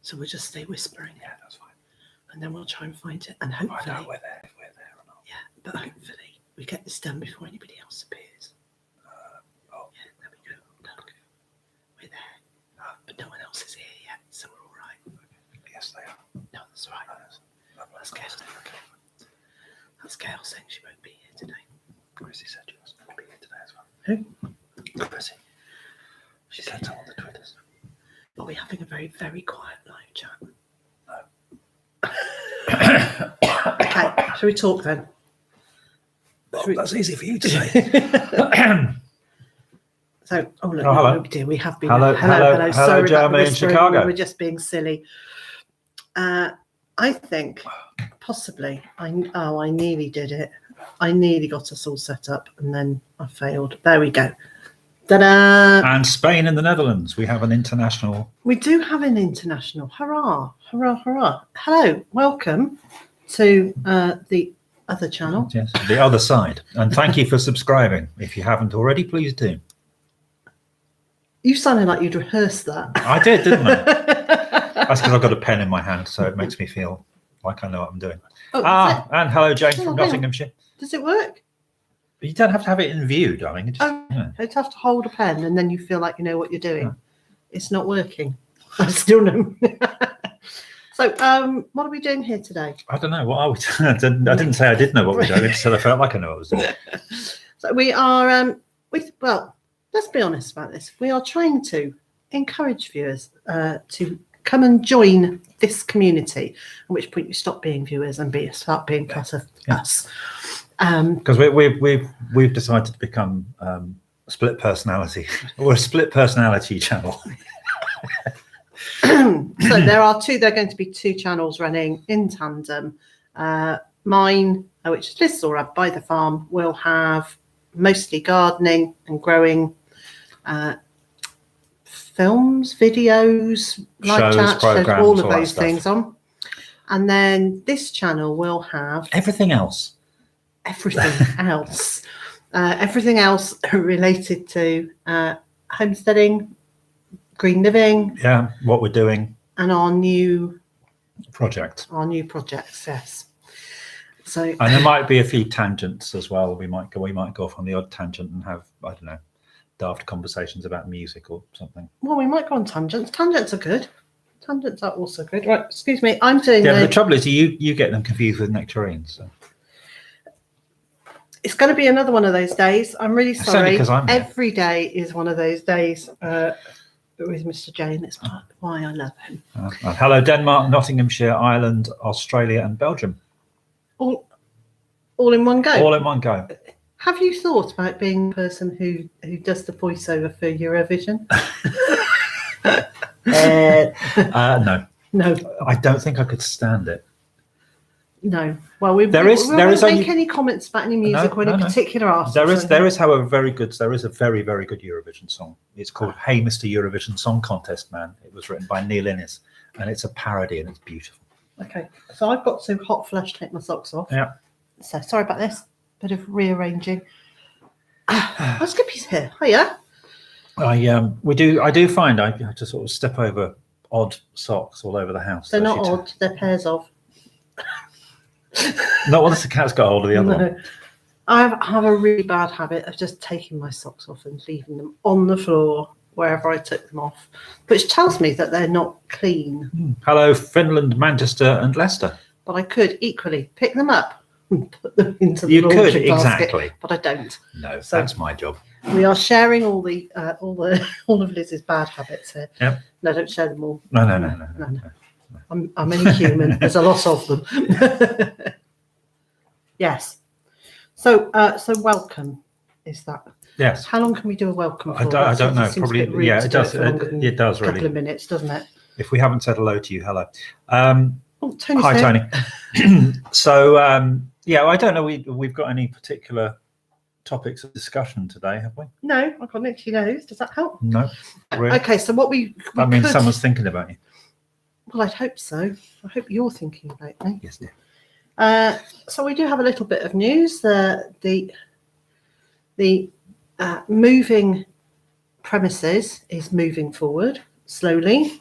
So we'll just stay whispering. Yeah, that's fine. And then we'll try and find it. And hopefully... I don't know if we're there or not. Yeah, but hopefully we get this done before anybody else appears. Yeah, there we go. Look, we're there. But no one else is here yet, so we're all right. Yes, they are. No, that's all right. That's Gail. That's Gail saying she won't be here today. Chrissy said she was going to be here today as well. Who? Chrissy. She said so on the Twitters. Are we having a very, very quiet live chat? No. Okay, shall we talk then? That's easy for you to say. So, look, hello. no, dear, we have been. Hello, Sorry Germany about and Chicago. We're just being silly. I think possibly. I nearly did it. I nearly got us all set up, and then I failed. There we go. Ta-da! And Spain and the Netherlands. We have an international. We do have an international. Hurrah! Hurrah! Hurrah! Hello, welcome to the other channel. Yes, the other side. And thank you for subscribing. If you haven't already, please do. You sounded like you'd rehearsed that. I did, didn't I? That's because I've got a pen in my hand, so it makes me feel like I know what I'm doing. And hello, Jane from Nottinghamshire. Does it work? You don't have to have it in view, darling. You have to hold a pen and then you feel like you know what you're doing. Yeah. It's not working. I still know. So, what are we doing here today? I don't know. What are we doing? I didn't say I did know what we were doing, so I felt like I know what I was doing. So we are, well, let's be honest about this. We are trying to encourage viewers to come and join this community, at which point you stop being viewers and start being part of us. Because we've decided to become a split personality. We're a split personality channel. So there are going to be two channels running in tandem. Mine, which is Liz or Byther Farm, will have mostly gardening and growing films, videos, live chat, all of those things on. And then this channel will have everything else. Everything else related to homesteading, green living. Yeah, what we're doing. And our new projects, yes. So, and there might be a few tangents as well. We might go off on the odd tangent and have, I don't know, daft conversations about music or something. Well, we might go on tangents. Tangents are good. Tangents are also good. Right, excuse me. I'm doing. Yeah, the trouble is you get them confused with nectarines. So. It's going to be another one of those days. I'm really sorry. Every day is one of those days with Mr. J, and it's why I love him. Hello, Denmark, Nottinghamshire, Ireland, Australia, and Belgium. All in one go. All in one go. Have you thought about being the person who does the voiceover for Eurovision? No. No. I don't think I could stand it. No. Well, we won't make any comments about any music or any particular artist. There is, however, there is a very, very good Eurovision song. It's called Hey Mr. Eurovision Song Contest Man. It was written by Neil Innes, and it's a parody, and it's beautiful. Okay. So I've got to hot flush take my socks off. Yeah. So sorry about this. Bit of rearranging. Skippy's here. Hiya. I do find I have to sort of step over odd socks all over the house. They're not odd, they're pairs of. Not once the cat's got hold of the other one. I have a really bad habit of just taking my socks off and leaving them on the floor wherever I took them off, which tells me that they're not clean. Hello, Finland, Manchester, and Leicester. But I could equally pick them up and put them into the laundry basket, exactly. But I don't. No, so that's my job. We are sharing all of Liz's bad habits here. Yep. No, don't share them all. No. I'm only human. There's a lot of them. Yes. So welcome is that? Yes. How long can we do a welcome for? I don't know. Probably. Yeah, it does. It does really. A couple of minutes, doesn't it? If we haven't said hello to you, hello. Tony's hi, here. Tony. So I don't know. We've got any particular topics of discussion today, have we? No, I can't actually know. Does that help? No. Really? Okay, so what we that means someone's thinking about you. Well, I'd hope so. I hope you're thinking about me. Yes, dear. So we do have a little bit of news. The moving premises is moving forward slowly.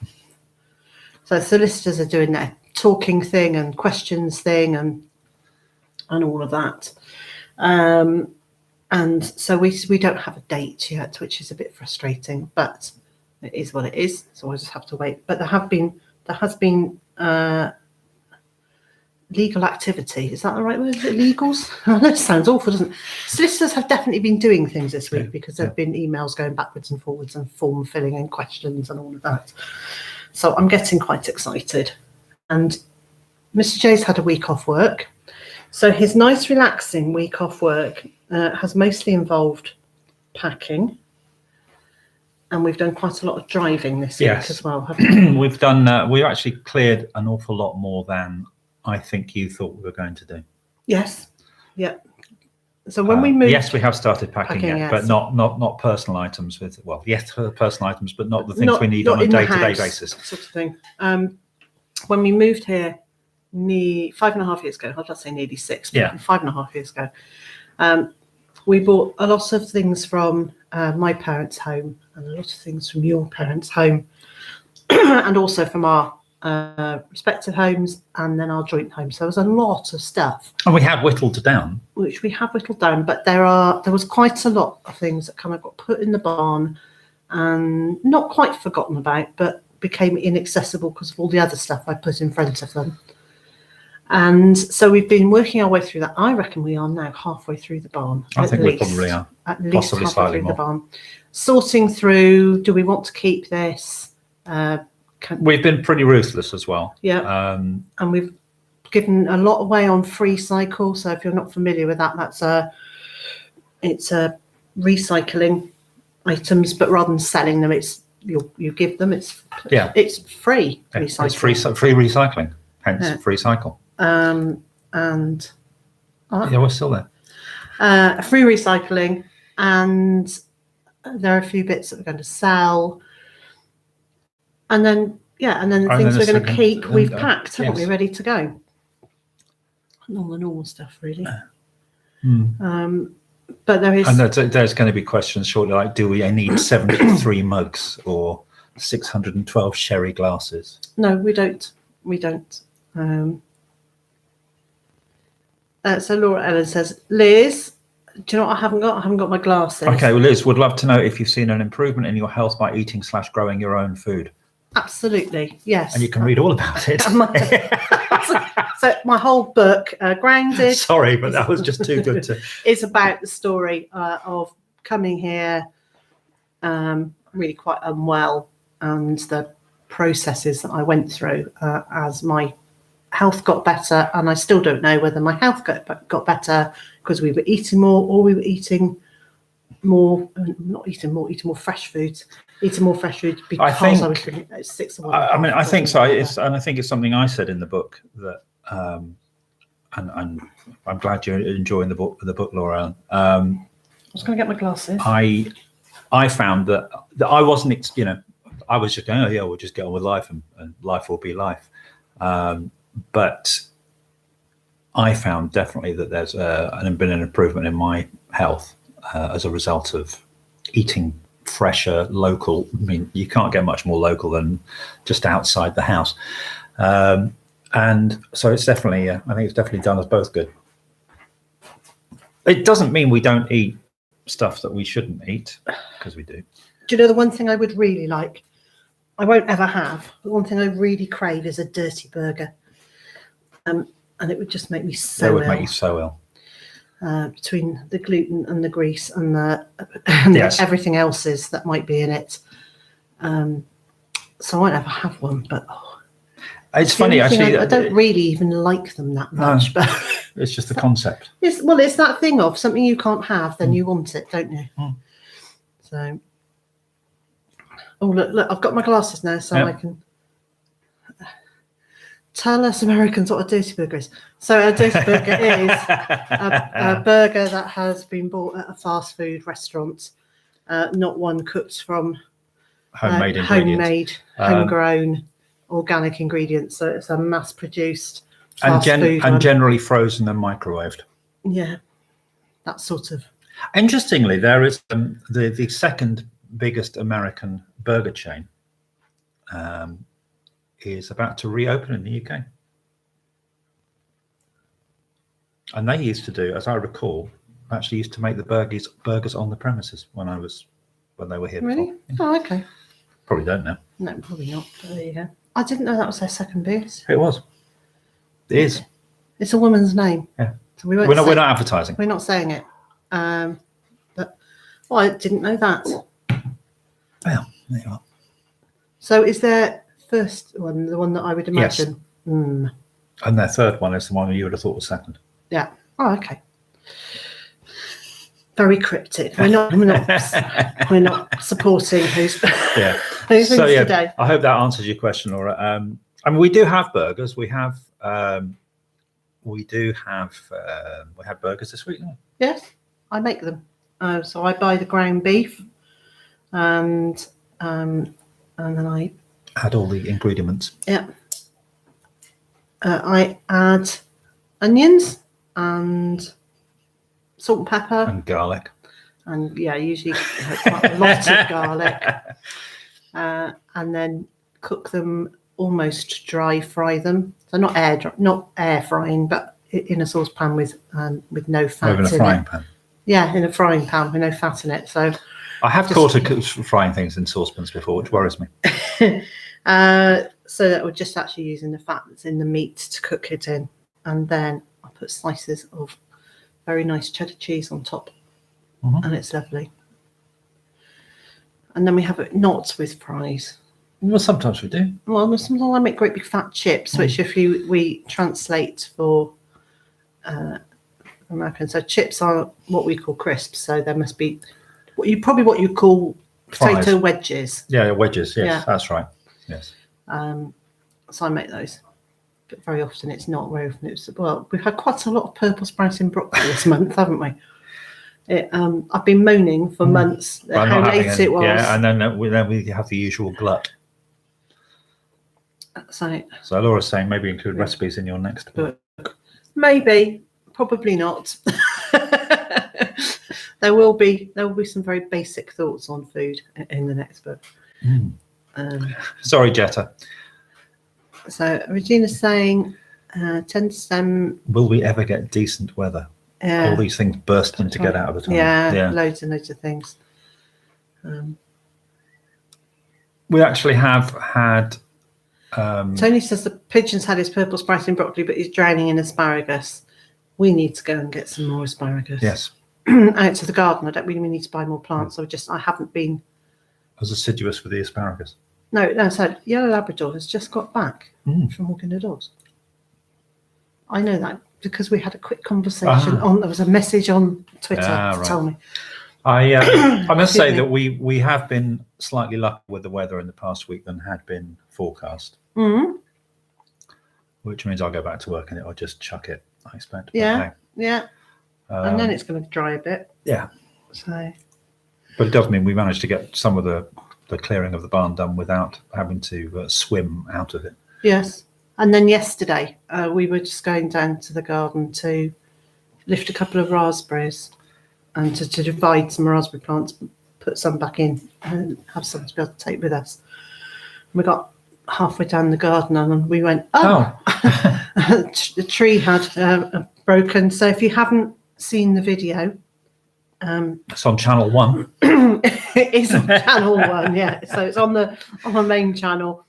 So solicitors are doing their talking thing and questions thing and all of that. And so we don't have a date yet, which is a bit frustrating, but it is what it is. So we'll just have to wait. But there has been legal activity. Is that the right word? Is it legals? I know it sounds awful, doesn't it? Solicitors have definitely been doing things this week because there have been emails going backwards and forwards and form filling and questions and all of that. So I'm getting quite excited. And Mr. J's had a week off work. So his nice, relaxing week off work has mostly involved packing. And we've done quite a lot of driving this week as well, haven't we? We've done, we've actually cleared an awful lot more than I think you thought we were going to do. Yes. Yeah. So when we moved... Yes, we have started packing yes. but not personal items with, well, yes, personal items, but not the things we need on a day-to-day basis. Sort of thing. When we moved here 5.5 years ago, I'll just say nearly 6, but 5.5 years ago, we bought a lot of things from my parents' home and a lot of things from your parents' home and also from our respective homes and then our joint home. So there was a lot of stuff. And we have whittled down. Which we have whittled down, but there was quite a lot of things that kind of got put in the barn and not quite forgotten about, but became inaccessible because of all the other stuff I put in front of them. And so we've been working our way through that. I reckon we are now halfway through the barn. I think we probably are. At least possibly halfway slightly through more. the barn. Sorting through, do we want to keep this? We've been pretty ruthless as well. Yeah. And we've given a lot away on free cycle. So if you're not familiar with that, it's recycling items, but rather than selling them, you give them. It's free recycling. It's free recycling, hence free cycle. And we're still there. Free recycling, and there are a few bits that we're going to sell, and then the things we're going to keep, we've packed, haven't we, ready to go. And all the normal stuff, really. But there is, and there's going to be questions shortly, like, do we need 73 mugs or 612 sherry glasses? No, we don't. So Laura Ellen says, Liz, do you know what I haven't got? I haven't got my glasses. Okay, well, Liz, would love to know if you've seen an improvement in your health by eating/growing your own food. Absolutely, yes. And you can read all about it. So my whole book, Grounded. Sorry, but that was just too good to. It's about the story of coming here really quite unwell and the processes that I went through as my health got better, and I still don't know whether my health got better because we were eating more or we were eating more, eating more fresh foods. Eating more fresh food because I was drinking 6 of 1. I think so. And I think it's something I said in the book that, and I'm glad you're enjoying the book, Laura. I was going to get my glasses. I found that I wasn't, I was just going, oh yeah, we'll just get on with life and life will be life. But I found definitely that there's been an improvement in my health as a result of eating fresher, local. I mean, you can't get much more local than just outside the house. And so it's definitely, I think it's definitely done us both good. It doesn't mean we don't eat stuff that we shouldn't eat, because we do. Do you know the one thing I would really like? I won't ever have. The one thing I really crave is a dirty burger. And it would just make me so ill. It would make you so ill. Between the gluten and the grease and everything else's that might be in it. So I won't ever have one, but it's funny actually. I don't really even like them that much, but it's just the concept. It's that thing of something you can't have, then you want it, don't you? So, look, I've got my glasses now, so I can tell us Americans what a dirty burger is. So a dirty burger is a burger that has been bought at a fast food restaurant, not one cooked from homemade ingredients. Homegrown, organic ingredients. So it's a mass-produced fast food and generally frozen and microwaved. Yeah, that sort of. Interestingly, there is the second biggest American burger chain is about to reopen in the UK. And they used to do, as I recall, actually used to make the burgers on the premises when they were here Really? before. Oh, okay. Probably don't now. No, probably not. But there you go. I didn't know that was their second base. It was. It is. It's a woman's name. Yeah. So we're not advertising. We're not saying it. But I didn't know that. Well, there you are. So is their first one the one that I would imagine? Yes. Mm. And their third one is the one you would have thought was second. Yeah. Oh, okay. Very cryptic. We're not supporting who's today. I hope that answers your question, Laura. I mean, we do have burgers. We have burgers this week. Yes, I make them. So I buy the ground beef, and then I add all the ingredients. Yeah. I add onions and salt and pepper and garlic. And usually quite a lot of garlic, and then cook them almost dry fry them. So not air frying, but in a saucepan with no fat in it. In a frying pan. Yeah, in a frying pan with no fat in it. So I have caught frying things in saucepans before, which worries me. So that we're just actually using the fat that's in the meat to cook it in, and then I put slices of very nice cheddar cheese on top, and it's lovely. And then we have it not with fries. Well, sometimes we do. Well, sometimes I make great big fat chips, which we translate for American. So chips are what we call crisps. So there must be what you call potato fries. Wedges. Yeah, wedges. Yes, that's right. Yes. So I make those, but very often it's not. Very often we've had quite a lot of purple sprouting broccoli this month, haven't we? I've been moaning for months how late it was. Yeah, and then we have the usual glut. So Laura's saying maybe include recipes in your next book. Maybe, probably not. There will be some very basic thoughts on food in the next book. Sorry, Jetta. So Regina's saying, tend to stem. Will we ever get decent weather? All these things bursting to get out of the time. Yeah, loads and loads of things. We actually have had. Tony says the pigeon's had his purple sprouting broccoli, but he's drowning in asparagus. We need to go and get some more asparagus. Yes. Out to the garden. I don't really need to buy more plants. I haven't been as assiduous with the asparagus. No. So Yellow Labrador has just got back from walking the dogs. I know that because we had a quick conversation there was a message on Twitter to tell me. I must say that we have been slightly lucky with the weather in the past week than had been forecast. Which means I'll go back to work and I'll just chuck it, I expect. Yeah. And then it's going to dry a bit. Yeah. So. But it does mean we managed to get some of the clearing of the barn done without having to swim out of it. Yes. And then yesterday, we were just going down to the garden to lift a couple of raspberries and to divide some raspberry plants, put some back in and have some to be able to take with us. And we got halfway down the garden and we went, the tree had broken. So if you haven't seen the video, it's on channel 1. It is on channel 1, yeah. So it's on the main channel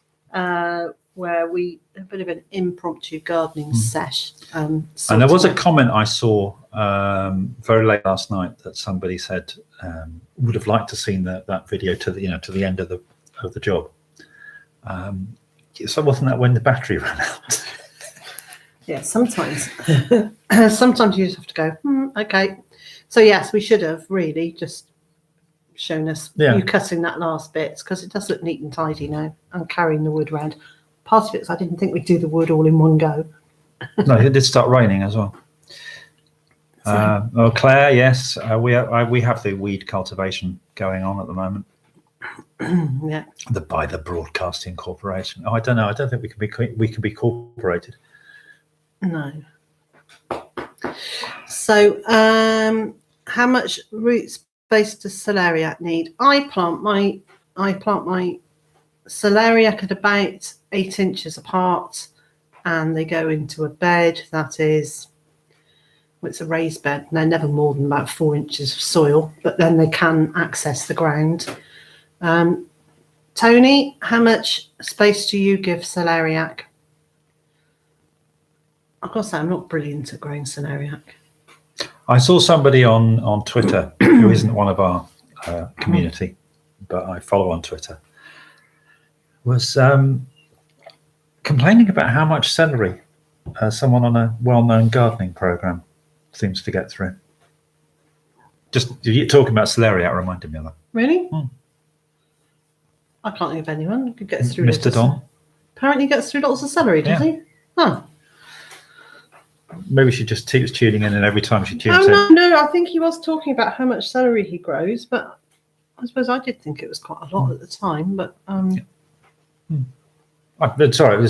where we a bit of an impromptu gardening sesh. And there was a comment I saw very late last night that somebody said would have liked to seen that video to the end of the job. So wasn't that when the battery ran out? Yeah, sometimes you just have to go, okay. So yes, we should have really just shown us you cutting that last bit because it does look neat and tidy now and carrying the wood around. Part of it is I didn't think we'd do the wood all in one go. No, it did start raining as well. Claire, yes, we have the weed cultivation going on at the moment. Yeah. The Byther Broadcasting Corporation. I don't know. I don't think we can be corporated. No. So, how much root space does Celeriac need? I plant my celeriac at about 8 inches apart, and they go into a bed that is, well, it's a raised bed, and they're never more than about 4 inches of soil, but then they can access the ground. Tony, how much space do you give celeriac? I've got to say, I'm not brilliant at growing celeriac. I saw somebody on Twitter who isn't one of our community, but I follow on Twitter, was complaining about how much celery someone on a well-known gardening program seems to get through. Just you talking about celeriac reminded me of that. Really? I can't think of anyone who gets through. Mr. Don. Apparently gets through lots of celery, does he? Oh. Maybe she just keeps tuning in, and every time she tunes in. No, I think he was talking about how much celery he grows, but I suppose I did think it was quite a lot at the time. But sorry,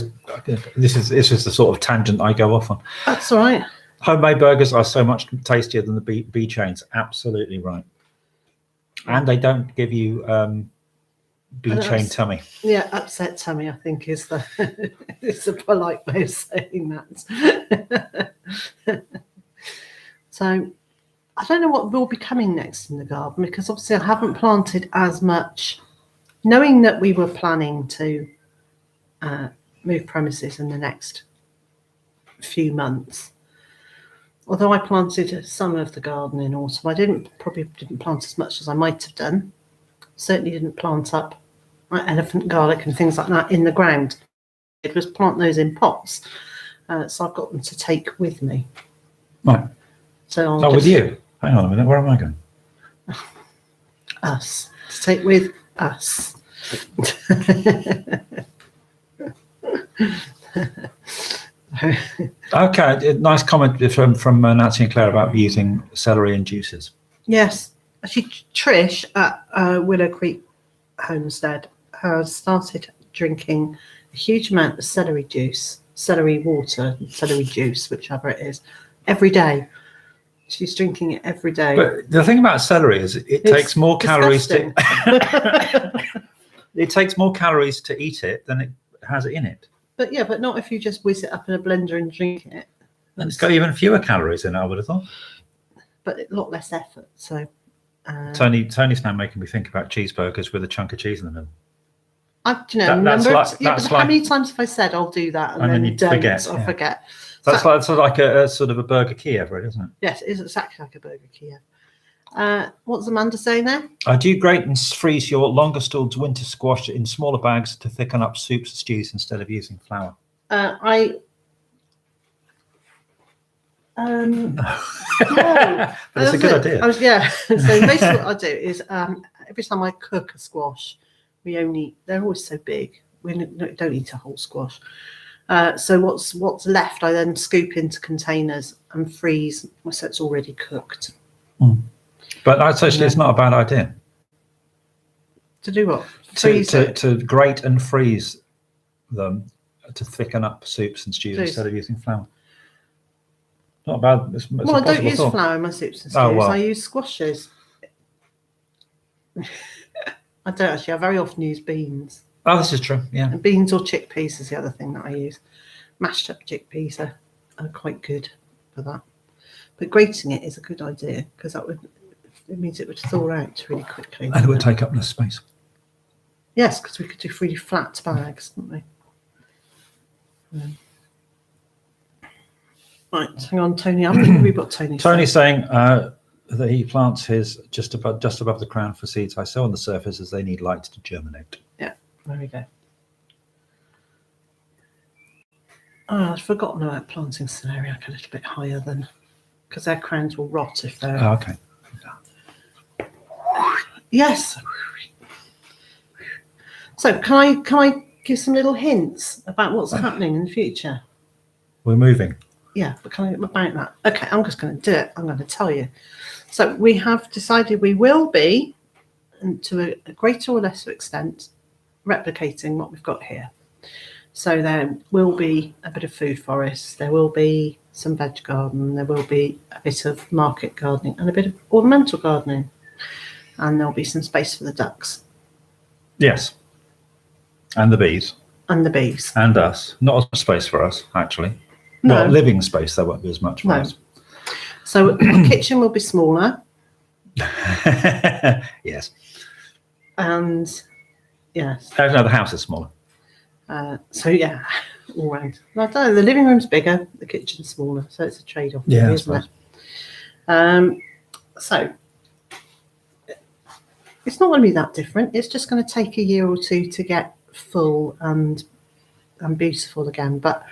this is the sort of tangent I go off on. That's all right. Homemade burgers are so much tastier than the bee chains. Absolutely right. And they don't give you bee chain tummy. Yeah, upset tummy, I think, is the it's a polite way of saying that. So I don't know what will be coming next in the garden, because obviously I haven't planted as much, knowing that we were planning to move premises in the next few months. Although I planted some of the garden in autumn, I probably didn't plant as much as I might have done. Certainly didn't plant up elephant garlic and things like that in the ground. It was plant those in pots. So I've got them to take with me. Right. So with you? Hang on a minute. Where am I going? Us. To take with us. Okay, nice comment from Nancy and Claire about using celery in juices. Yes, actually, Trish at Willow Creek Homestead has started drinking a huge amount of celery juice, celery water, celery juice, whichever it is, every day. She's drinking it every day. But the thing about celery is it takes more calories to it takes more calories to eat it than it has in it. But yeah, but not if you just whiz it up in a blender and drink it. And it's got even fewer calories in it, I would have thought. But a lot less effort. So Tony's now making me think about cheeseburgers with a chunk of cheese in the middle. How many times have I said I'll do that and then you don't forget? That's like a sort of a Burger Kiev, right, isn't it? Yes, it is exactly like a Burger Kiev. What's Amanda saying there? Do you grate and freeze your longer stalled winter squash in smaller bags to thicken up soups and stews instead of using flour? No. But it's a good idea. So basically what I do is every time I cook a squash, they're always so big. We don't eat a whole squash. So what's left, I then scoop into containers and freeze, so it's already cooked. But that's actually it's not a bad idea. To do what? To grate and freeze them to thicken up soups and stews instead of using flour. Not bad. I don't use flour in my soups and stews. I use squashes. I don't actually. I very often use beans. Oh, this is true. Yeah. And beans or chickpeas is the other thing that I use. Mashed up chickpeas are quite good for that. But grating it is a good idea because it means it would thaw out really quickly. And it would take up less space. Yes, because we could do really flat bags, couldn't we? Right, hang on, Tony. I think we've got Tony. Tony's saying that he plants his just above the crown for seeds I sow on the surface as they need light to germinate. Yeah, there we go. Oh, I'd forgotten about planting celeriac a little bit higher than, because their crowns will rot if they're. Oh, okay. Yes. So can I give some little hints about what's happening in the future? We're moving. Yeah, but can I about that? Okay, I'm just going to do it. I'm going to tell you. So we have decided we will be, and to a greater or lesser extent, replicating what we've got here. So there will be a bit of food forest, there will be some veg garden, there will be a bit of market gardening and a bit of ornamental gardening. And there'll be some space for the ducks. Yes. And the bees. and the bees. And us. Not as much space for us, actually. No. Well, living space, there won't be as much for us. So the kitchen will be smaller. Yes. And yes. No, the house is smaller. So yeah, all round. I don't know, the living room's bigger, the kitchen's smaller, so it's a trade-off, Yeah, isn't it? So it's not going to be that different. It's just going to take a year or two to get full and beautiful again. But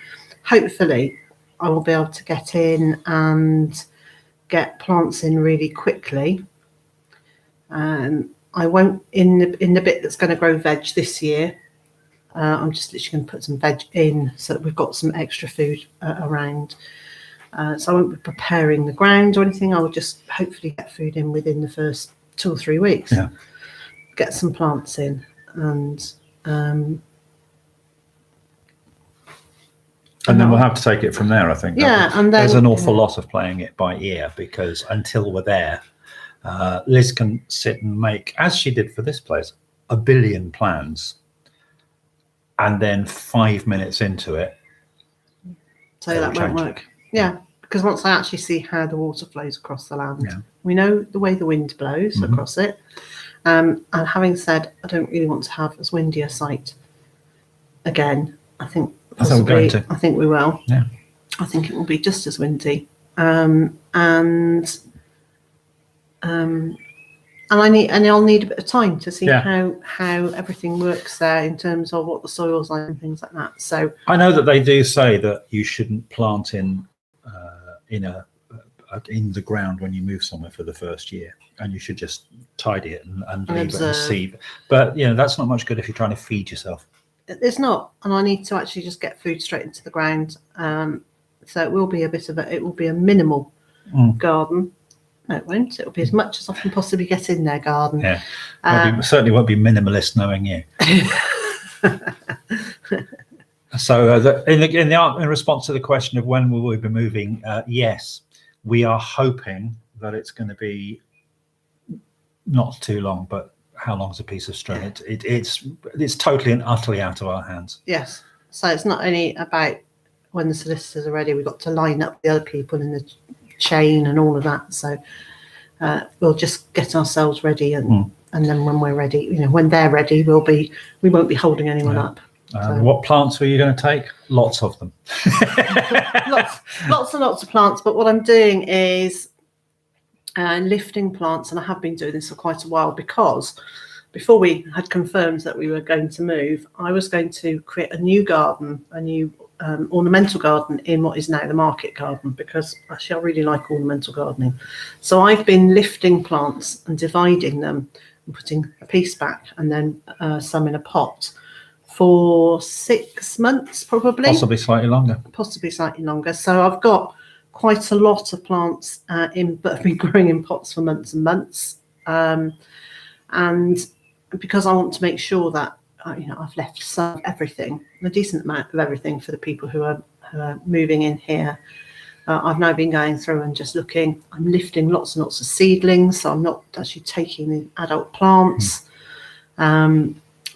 hopefully, I will be able to get in and get plants in really quickly. I won't in the bit that's going to grow veg this year. I'm just literally going to put some veg in so that we've got some extra food around. So I won't be preparing the ground or anything. I will just hopefully get food in within the first 2 or 3 weeks. Yeah. Get some plants in and then we'll have to take it from there, I think. Yeah, and then there's an awful lot of playing it by ear, because until we're there, Liz can sit and make, as she did for this place, 1 billion plans, and then 5 minutes into it, so that won't work. Yeah, because once I actually see how the water flows across the land, we know the way the wind blows across it. And having said, I don't really want to have as windy a site again. I think we're going to. I think we will. Yeah. I think it will be just as windy. And I'll need a bit of time to see how everything works there in terms of what the soil's like and things like that. So I know that they do say that you shouldn't plant in the ground when you move somewhere for the first year, and you should just tidy it and leave it and see. But that's not much good if you're trying to feed yourself. It's not, and I need to actually just get food straight into the ground. So it will be it will be a minimal garden. No, it won't. It'll be as much as I can possibly get in their garden. Yeah, certainly won't be minimalist, knowing you. So, in response to the question of when will we be moving, yes, we are hoping that it's going to be not too long, but how long is a piece of string? It's totally and utterly out of our hands. Yes. So it's not only about when the solicitors are ready. We've got to line up the other people in the chain and all of that. So we'll just get ourselves ready, and then when we're ready, when they're ready, we won't be holding anyone up. What plants were you going to take? Lots of them. lots and lots of plants. But what I'm doing is lifting plants, and I have been doing this for quite a while, because before we had confirmed that we were going to move, I was going to create a new garden, a new ornamental garden in what is now the market garden, because actually I really like ornamental gardening. So I've been lifting plants and dividing them and putting a piece back and then some in a pot for 6 months, probably. Possibly slightly longer. So I've got quite a lot of plants that have been growing in pots for months and months. And because I want to make sure that I've left some everything, a decent amount of everything for the people who are moving in here. I've now been going through and just looking. I'm lifting lots and lots of seedlings, so I'm not actually taking the adult plants,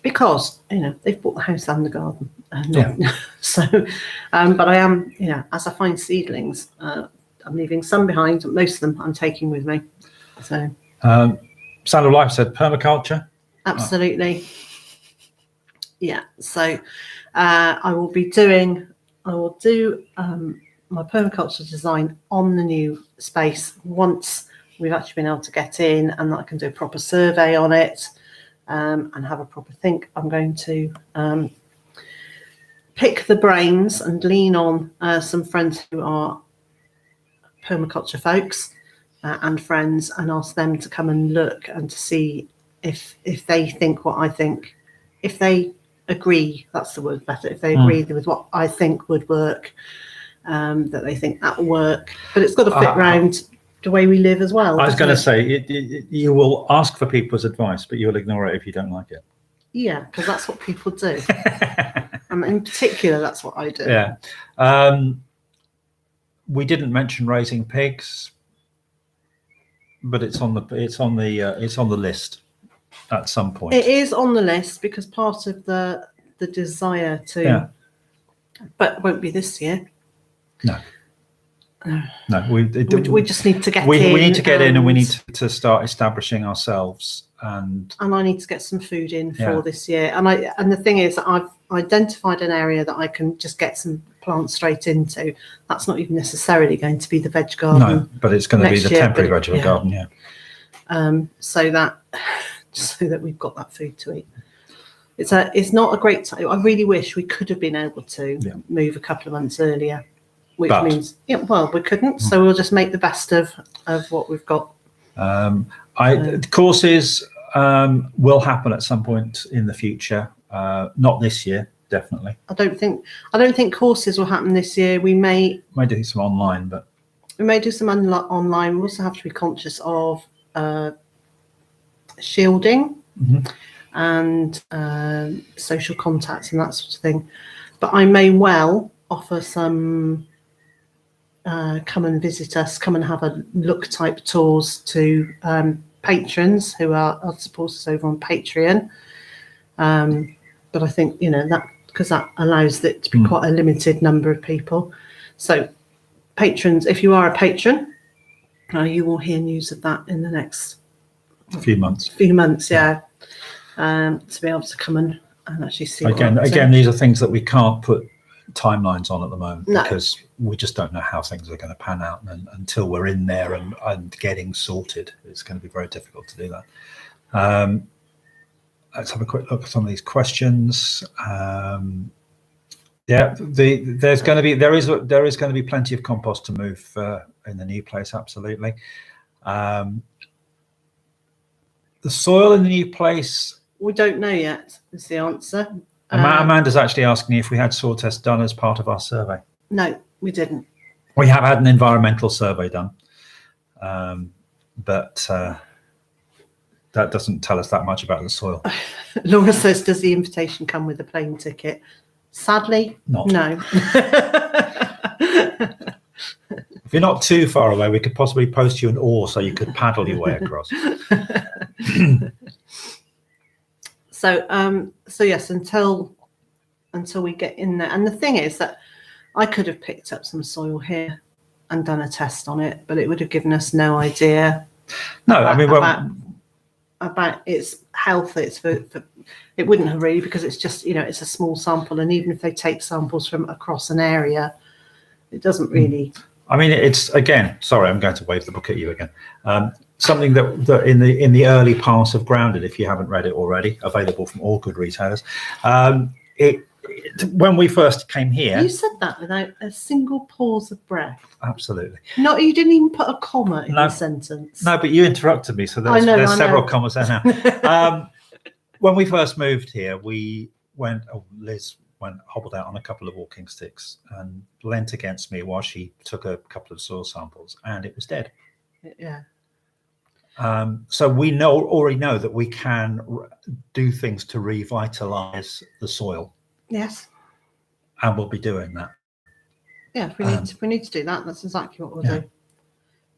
because they've bought the house and the garden. So, but I am, as I find seedlings, I'm leaving some behind. Most of them I'm taking with me. So, Sound of Life said permaculture. Absolutely. Yeah. So I will do my permaculture design on the new space once we've actually been able to get in, and I can do a proper survey on it and have a proper think. I'm going to pick the brains and lean on some friends who are permaculture folks and friends, and ask them to come and look and to see if they think what I think. If they agree, that's the word better, if they agree with what I think would work, that they think that will work, but it's got to fit around the way we live as well. I was going to say, you will ask for people's advice, but you'll ignore it if you don't like it. Yeah, because that's what people do. And in particular, that's what I do. Yeah. We didn't mention raising pigs, but it's on the list at some point. It is on the list, because part of the the desire to, Yeah. but it won't be this year. No. No, We just need to get we in. need to get in, and we need to start establishing ourselves. And I need to get some food in for Yeah. this year. And the thing is, I've identified an area that I can just get some plants straight into. That's not even necessarily going to be the veg garden. no, but it's going to be next the year, temporary but vegetable yeah. garden. Yeah. So that we've got that food to eat. It's not a great time. I really wish we could have been able to move a couple of months earlier, which means we couldn't. So we'll just make the best of what we've got. Courses will happen at some point in the future. Not this year, definitely. I don't think courses will happen this year. We may do some online, but we may do some online. We also have to be conscious of shielding and social contacts and that sort of thing. But I may well offer some come and visit us, come and have a look type tours to patrons who are supporters over on Patreon. But I think, that because that allows it to be quite a limited number of people. So patrons, if you are a patron, you will hear news of that in the next few months. To be able to come and actually see. Again, these are things that we can't put timelines on at the moment No. because we just don't know how things are going to pan out, and until we're in there and getting sorted, it's going to be very difficult to do that. Let's have a quick look at some of these questions. There is going to be plenty of compost to move in the new place. Absolutely. The soil in the new place, we don't know yet, is the answer. Amanda's actually asking if we had soil tests done as part of our survey. No, we didn't. We have had an environmental survey done, but that doesn't tell us that much about the soil. Laura says, does the invitation come with a plane ticket? Sadly, no. If you're not too far away, we could possibly post you an oar so you could paddle your way across. So yes, until we get in there. And the thing is that I could have picked up some soil here and done a test on it, but it would have given us no idea. About its health. It wouldn't have really, because it's just, it's a small sample, and even if they take samples from across an area, it doesn't really. It's, again, sorry, I'm going to wave the book at you again. Something that in the early part of Grounded, if you haven't read it already, available from all good retailers. When we first came here, you said that without a single pause of breath. Absolutely. No, you didn't even put a comma in the sentence. No, but you interrupted me, so there's several commas there now. When we first moved here, Liz hobbled out on a couple of walking sticks and leant against me while she took a couple of soil samples, and it was dead. Yeah. So we already know that we can do things to revitalize the soil. Yes. And we'll be doing that. Yeah, if we need to do that, that's exactly what we'll do.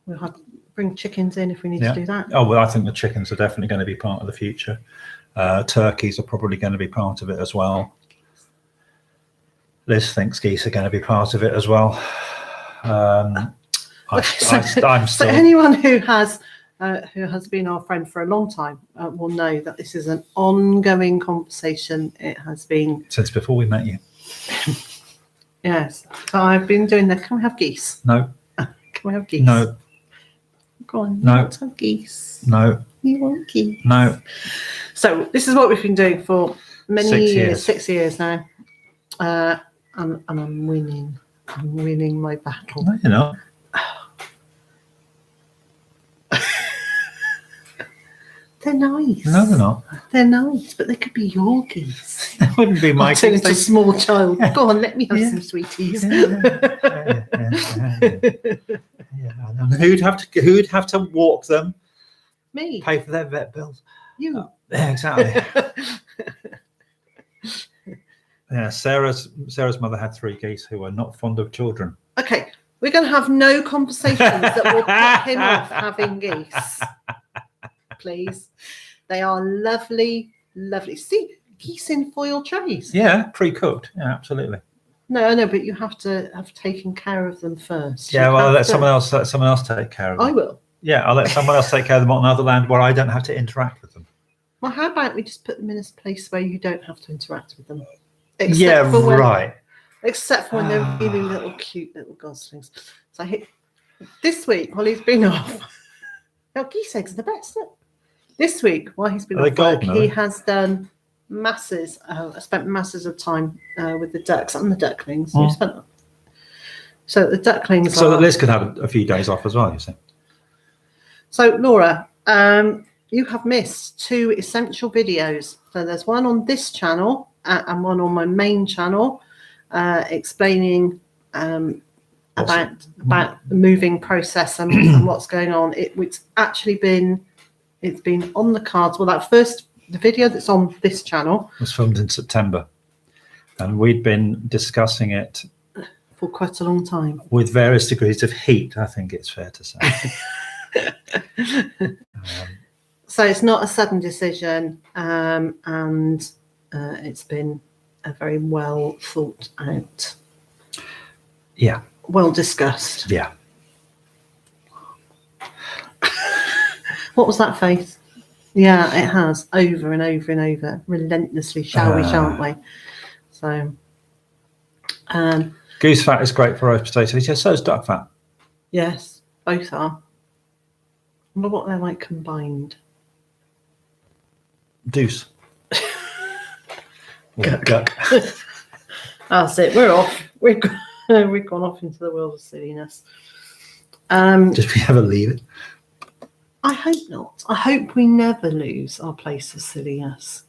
We'll bring chickens in if we need to do that. Oh, well, I think the chickens are definitely going to be part of the future. Turkeys are probably going to be part of it as well. Liz thinks geese are going to be part of it as well. So anyone who has been our friend for a long time will know that this is an ongoing conversation. It has been since before we met you. Yes, so I've been doing that. Can we have geese? No. Can we have geese? No. Go on. No. Let's have geese. No. You want geese? No. So this is what we've been doing for many 6 years. 6 years now, and I'm winning. I'm winning my battle. No, you're not. They're nice. No, they're not. They're nice, but they could be your geese. It wouldn't be my geese. It's a small child. Go on, let me have some sweeties. Yeah. And who'd have to walk them? Me. Pay for their vet bills. You. Yeah, exactly. Yeah, Sarah's mother had 3 geese who were not fond of children. Okay, we're going to have no conversations that will put him off having geese. Please. They are lovely, lovely. See, geese in foil trays. Yeah, pre-cooked. Yeah, absolutely. No, but you have to have taken care of them first. Yeah, You well, I'll have let to- someone else take care of them. I will. Yeah, I'll let someone else take care of them on another land where I don't have to interact with them. Well, how about we just put them in a place where you don't have to interact with them? Right. Except for when they're really little, cute little goslings. So this week, while he's been off, now geese eggs are the best. Isn't it? This week, while he's been Are they off work, golden, are he they? has done masses. I spent masses of time with the ducks and the ducklings. Mm. So the ducklings. So that Liz could have a few days off as well, you see. So Laura, you have missed 2 essential videos. So there's one on this channel and one on my main channel, explaining about the moving process and what's going on. It's actually been on the cards. Well, the video that's on this channel was filmed in September, and we'd been discussing it for quite a long time with various degrees of heat, I think it's fair to say. So it's not a sudden decision, and it's been a very well thought out. Yeah. Well discussed. Yeah. What was that face? Yeah, it has, over and over and over, relentlessly, shan't we? So, goose fat is great for roast potatoes. Yeah, so is duck fat. Yes, both are. I wonder what they're like combined. Deuce. Duck. That's it. We're off. We've gone off into the world of silliness. Just we ever leave it. I hope not. I hope we never lose our place of silliness.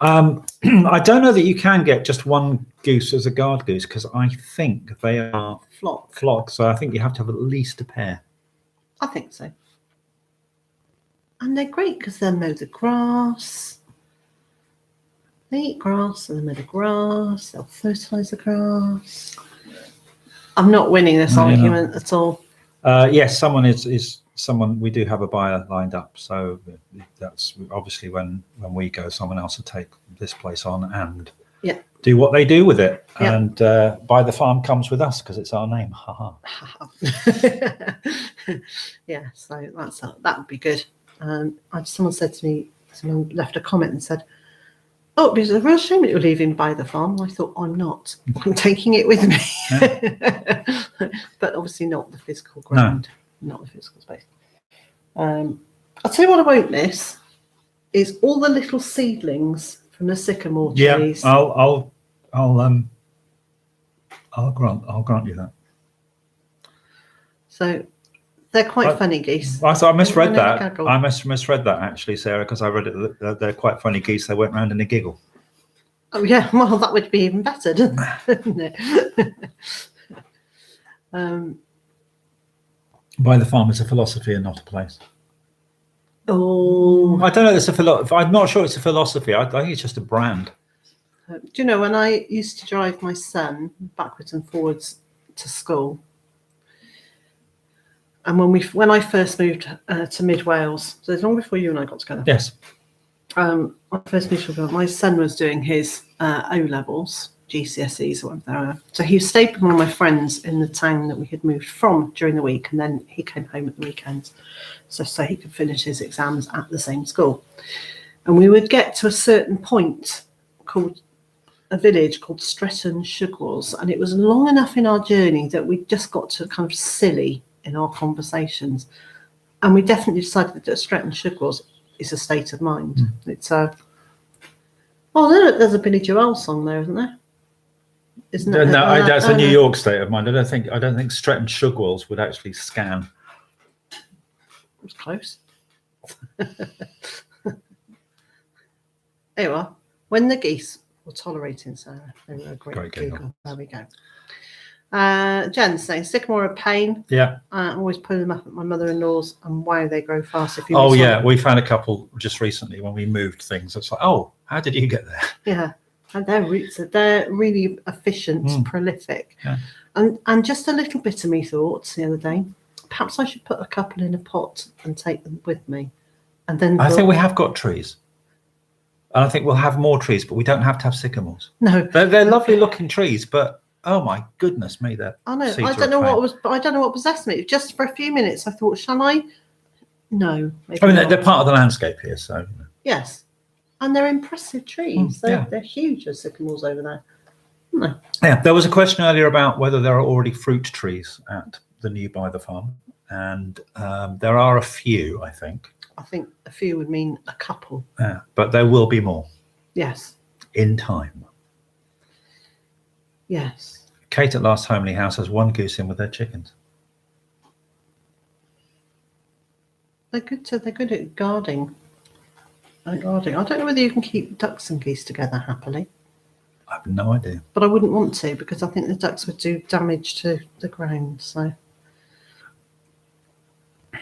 I don't know that you can get just one goose as a guard goose, because I think they are flock. So I think you have to have at least a pair. I think so. And they're great because they'll mow the grass. They eat grass and they mow the grass. They'll fertilise the grass. I'm not winning this argument at all. Yes, someone is someone. We do have a buyer lined up, so that's obviously when we go, someone else will take this place on and do what they do with it. Yeah. And Byther Farm comes with us because it's our name. Yeah, so that would be good. Someone said to me, someone left a comment and said, "Oh, it's a real shame that you're leaving Byther Farm." I thought, I'm not. I'm taking it with me. Yeah. But obviously not the physical ground, not the physical space. I'll tell you what I won't miss is all the little seedlings from the sycamore trees. Yeah, I'll grant you that. So they're quite funny geese. I thought I misread that. I misread that actually, Sarah, because I read it. They're quite funny geese. They went round in a giggle. Oh yeah, well that would be even better, doesn't it? Byther Farm is a philosophy and not a place. Oh, I don't know. It's a philosophy. I'm not sure it's a philosophy. I think it's just a brand. Do you know, when I used to drive my son backwards and forwards to school, and when I first moved to Mid Wales, so it's long before you and I got together. Yes. When I first moved to Wales, my son was doing his O levels, GCSEs or whatever they were. So he stayed with one of my friends in the town that we had moved from during the week, and then he came home at the weekends, so he could finish his exams at the same school. And we would get to a certain point called a village called Stretton Shugwells, and it was long enough in our journey that we just got to kind of silly in our conversations, and we definitely decided that Stretton Shugwells is a state of mind. It's there's a Billy Joel song there, isn't there? Isn't it? No, that's a New York state of mind. I don't think Stretton Shugwells would actually scan. It was close. Anyway, when the geese were tolerating Sarah, they were a great giggle. There we go. Jen saying sycamore are a pain. Yeah. I'm always pulling them up at my mother-in-law's, and wow, they grow fast. We found a couple just recently when we moved things. It's like, oh, how did you get there? Yeah, and their roots they're really efficient, prolific. Yeah. And just a little bit of me thought the other day, perhaps I should put a couple in a pot and take them with me. And then I think we have got trees. And I think we'll have more trees, but we don't have to have sycamores. No, They're lovely looking trees, but oh my goodness me, they're I know. seeds I are don't know a pain. what was. I don't know what possessed me. Just for a few minutes, I thought, shall I? No. Maybe I mean, not. they're part of the landscape here, so. Yes, and they're impressive trees. yeah. They're huge, those sycamores over there. Yeah, there was a question earlier about whether there are already fruit trees at the new Byther Farm, and there are a few, I think. I think a few would mean a couple. Yeah, but there will be more Yes. in time. Yes. Kate at Last Homely House has one goose in with their chickens. They're good. They're good at guarding. I don't know whether you can keep ducks and geese together happily. I have no idea. But I wouldn't want to, because I think the ducks would do damage to the ground. So, A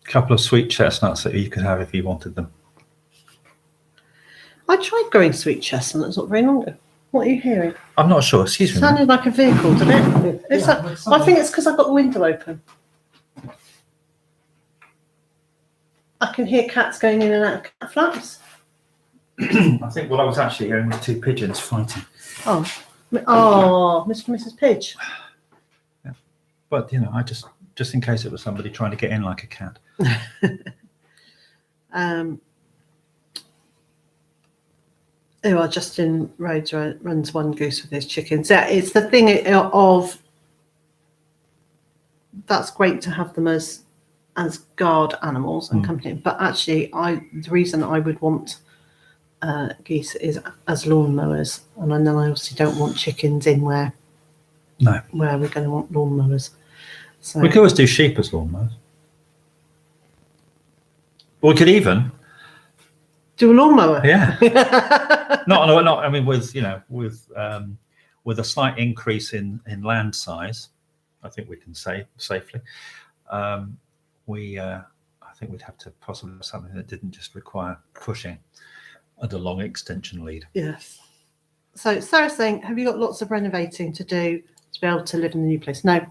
couple of sweet chestnuts that you could have if you wanted them. I tried growing sweet chestnuts not very long ago. What are you hearing? I'm not sure. Excuse me. Sounded like a vehicle, didn't it? I think it's because I've got the window open. I can hear cats going in and out of cat flaps. I think what I was actually hearing was two pigeons fighting. Oh, Mr. and Mrs. Pidge. Yeah. But, I just in case it was somebody trying to get in like a cat. Justin Rhodes runs one goose with his chickens. Yeah, it's the thing of that's great to have them as guard animals and company, but actually, the reason I would want geese is as lawnmowers, and then I obviously don't want chickens in where we're going to want lawnmowers. So we could always do sheep as lawnmowers. We could even do a lawnmower. Yeah. not. I mean, with a slight increase in land size, I think we can say safely. I think we'd have to possibly have something that didn't just require pushing and a long extension lead. Yes. So Sarah's saying, have you got lots of renovating to do to be able to live in the new place? No,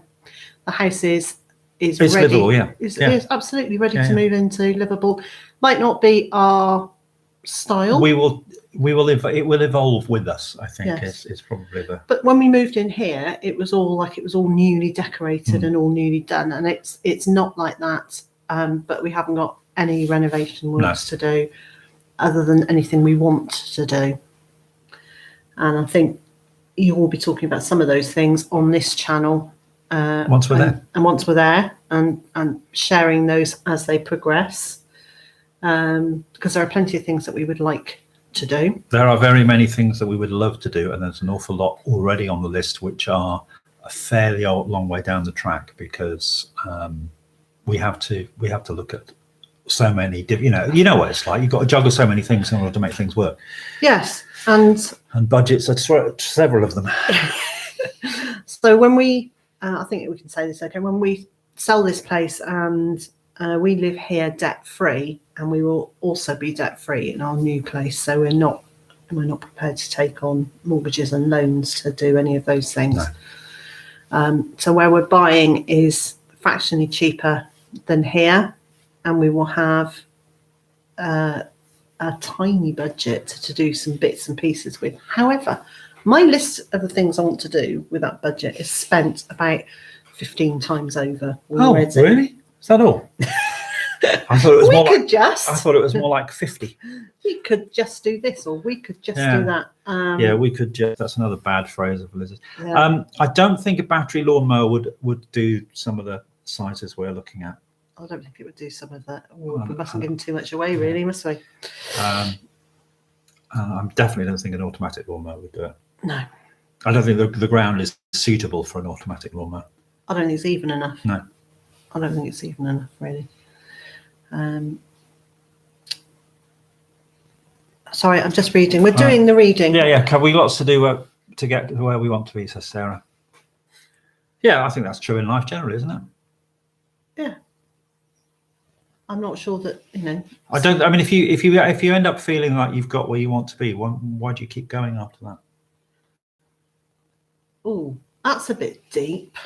the house is ready. Livable, yeah. It's absolutely ready to move into, livable. Might not be our style. It will evolve with us, I think. Yes. Is probably the. But when we moved in here, it was all newly decorated and all newly done, and it's not like that. But we haven't got any renovation works to do, other than anything we want to do. And I think you will be talking about some of those things on this channel once we're there. And once we're there, and sharing those as they progress, because there are plenty of things that we would like to do. There are very many things that we would love to do, and there's an awful lot already on the list which are a fairly long way down the track, because we have to look at so many you know what it's like. You've got to juggle so many things in order to make things work. Yes, and budgets are several of them. So when we I think we can say this, okay, when we sell this place and we live here debt free, and we will also be debt free in our new place, so we're not prepared to take on mortgages and loans to do any of those things. No. So where we're buying is fractionally cheaper than here, and we will have a tiny budget to do some bits and pieces with. However, my list of the things I want to do with that budget is spent about 15 times over already. Oh, really? Is that all? I thought it was I thought it was more like 50. We could just do this, or we could just do that. We could just. That's another bad phrase of Liz's. Yeah. I don't think a battery lawnmower would do some of the sizes we're looking at. I don't think it would do some of that. We mustn't give too much away, really, must we? I definitely don't think an automatic lawnmower would do it. No. I don't think the ground is suitable for an automatic lawnmower. I don't think it's even enough. No. I don't think it's even enough, really. Sorry, I'm just reading. We're doing the reading. Yeah. Have we lots to do to get to where we want to be, says Sarah. Yeah, I think that's true in life generally, isn't it? Yeah. I'm not sure that, I don't. I mean, if you end up feeling like you've got where you want to be, why do you keep going after that? Oh, that's a bit deep.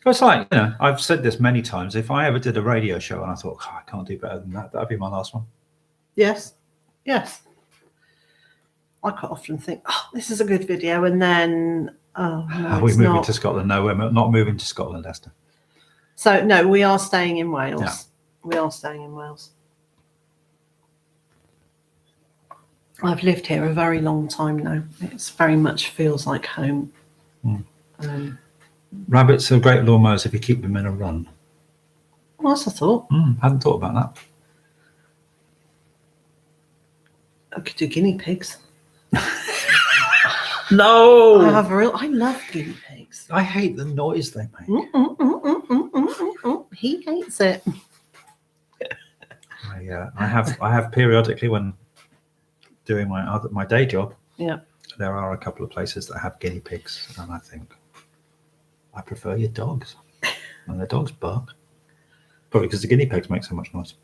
It's like, I've said this many times. If I ever did a radio show and I thought, I can't do better than that, that'd be my last one. Yes. Yes. I quite often think, oh, this is a good video, and then, oh, no, Are we it's moving not. to Scotland? No, we're not moving to Scotland, Esther. So, no, we are staying in Wales. Yeah. We are staying in Wales. I've lived here a very long time now. It very much feels like home. Rabbits are great lawnmowers if you keep them in a run. Well, that's a thought. Hadn't thought about that. I could do guinea pigs. No! I love guinea pigs. I hate the noise they make. He hates it. I have periodically, when doing my day job, there are a couple of places that have guinea pigs, and I think I prefer your dogs. And the dogs bark. Probably because the guinea pigs make so much noise.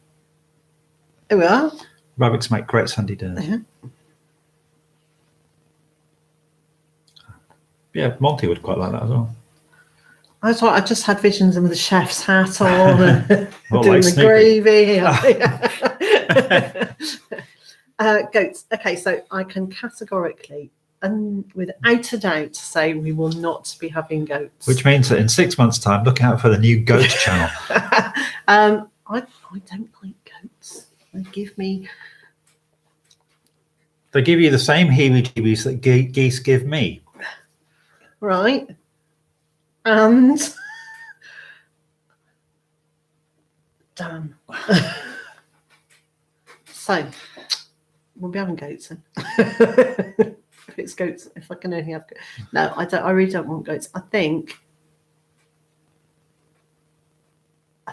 There we are. Rabbits make great Sunday dinners. Yeah, Monty would quite like that as well. I thought I just had visions of the chef's hat on and doing like the gravy. Goats. Okay, so I can categorically and without a doubt say we will not be having goats. Which means that in 6 months' time, look out for the new goat channel. I don't like goats. They give me. They give you the same heebie-jeebies that geese give me. Right. And damn. So we'll be having goats then. If it's goats, if I can only have goats. No, I don't. I really don't want goats. I think